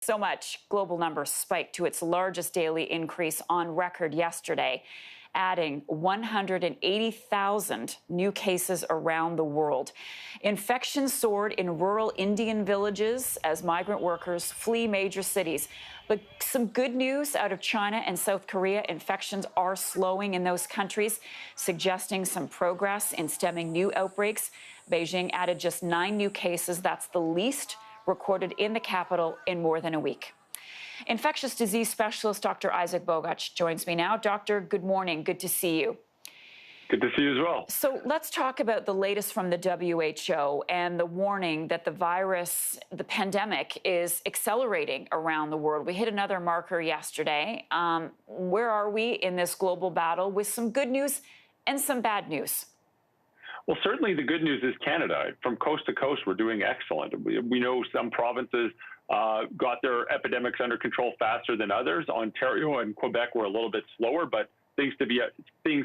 So much. Global numbers spiked to its largest daily increase on record yesterday, adding 180,000 new cases around the world. Infections soared in rural Indian villages as migrant workers flee major cities. But some good news out of China and South Korea. Infections are slowing in those countries, suggesting some progress in stemming new outbreaks. Beijing added just 9 new cases. That's the least recorded in the capital in more than a week. Infectious disease specialist Dr. Isaac Bogoch joins me now. Doctor, good morning. Good to see you. Good to see you as well. So let's talk about the latest from the WHO and the warning that the virus, the pandemic, is accelerating around the world. We hit another marker yesterday. Where are we in this global battle with some good news and some bad news? Well, certainly the good news is Canada. From coast to coast, we're doing excellent. We know some provinces got their epidemics under control faster than others. Ontario and Quebec were a little bit slower, but things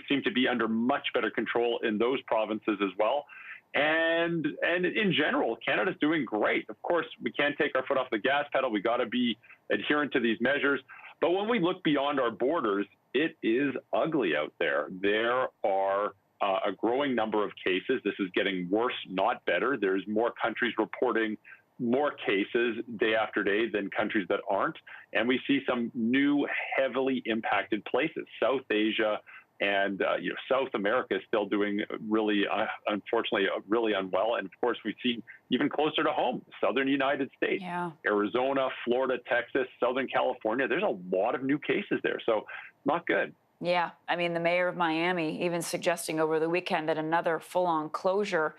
seem to be under much better control in those provinces as well. And in general, Canada's doing great. Of course, we can't take our foot off the gas pedal. We got to be adherent to these measures. But when we look beyond our borders, it is ugly out there. There are a growing number of cases. This is getting worse, not better. There's more countries reporting more cases day after day than countries that aren't. And we see some new heavily impacted places. South Asia and South America is still doing really, unfortunately, really unwell. And of course, we've seen even closer to home, Southern United States, Arizona, Florida, Texas, Southern California. There's a lot of new cases there. So not good. Yeah, I mean, the mayor of Miami even suggesting over the weekend that another full-on closure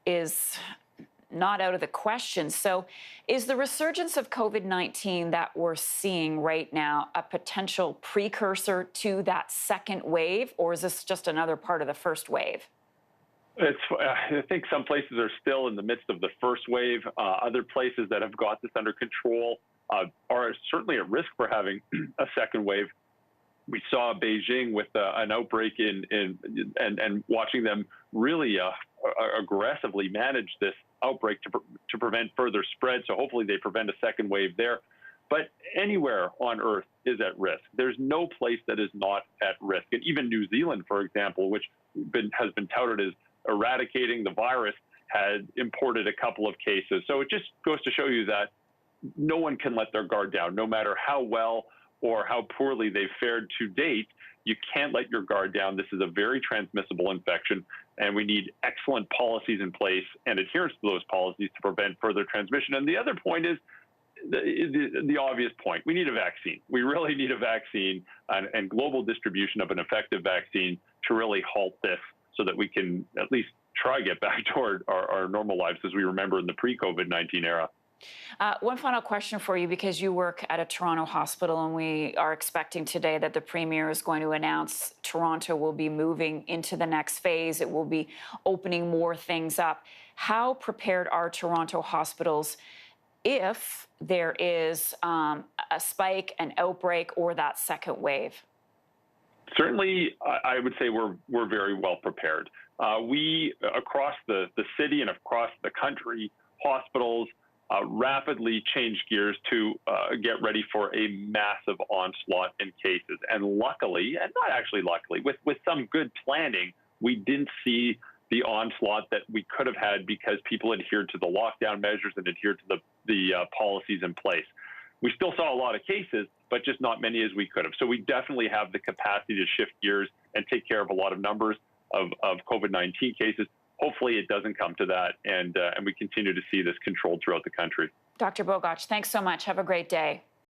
is not out of the question. So is the resurgence of COVID-19 that we're seeing right now a potential precursor to that second wave, or is this just another part of the first wave? I think some places are still in the midst of the first wave. Other places that have got this under control are certainly at risk for having a second wave. We saw Beijing with an outbreak and watching them really aggressively manage this outbreak to prevent further spread. So hopefully they prevent a second wave there. But anywhere on Earth is at risk. There's no place that is not at risk. And even New Zealand, for example, which has been touted as eradicating the virus, had imported a couple of cases. So it just goes to show you that no one can let their guard down, no matter how well or how poorly they've fared to date. You can't let your guard down. This is a very transmissible infection, and we need excellent policies in place and adherence to those policies to prevent further transmission. And the other point is the obvious point. We need a vaccine. We really need a vaccine and global distribution of an effective vaccine to really halt this so that we can at least try to get back toward our normal lives as we remember in the pre-COVID-19 era. One final question for you, because you work at a Toronto hospital, and we are expecting today that the Premier is going to announce Toronto will be moving into the next phase. It will be opening more things up. How prepared are Toronto hospitals if there is a spike, an outbreak, or that second wave? Certainly, I would say we're very well prepared. We, across the city and across the country, hospitals, rapidly changed gears to get ready for a massive onslaught in cases. And luckily, and not actually luckily, with some good planning, we didn't see the onslaught that we could have had because people adhered to the lockdown measures and adhered to the policies in place. We still saw a lot of cases, but just not many as we could have. So we definitely have the capacity to shift gears and take care of a lot of numbers of COVID-19 cases. Hopefully it doesn't come to that, and we continue to see this controlled throughout the country. Dr. Bogoch, thanks so much. Have a great day.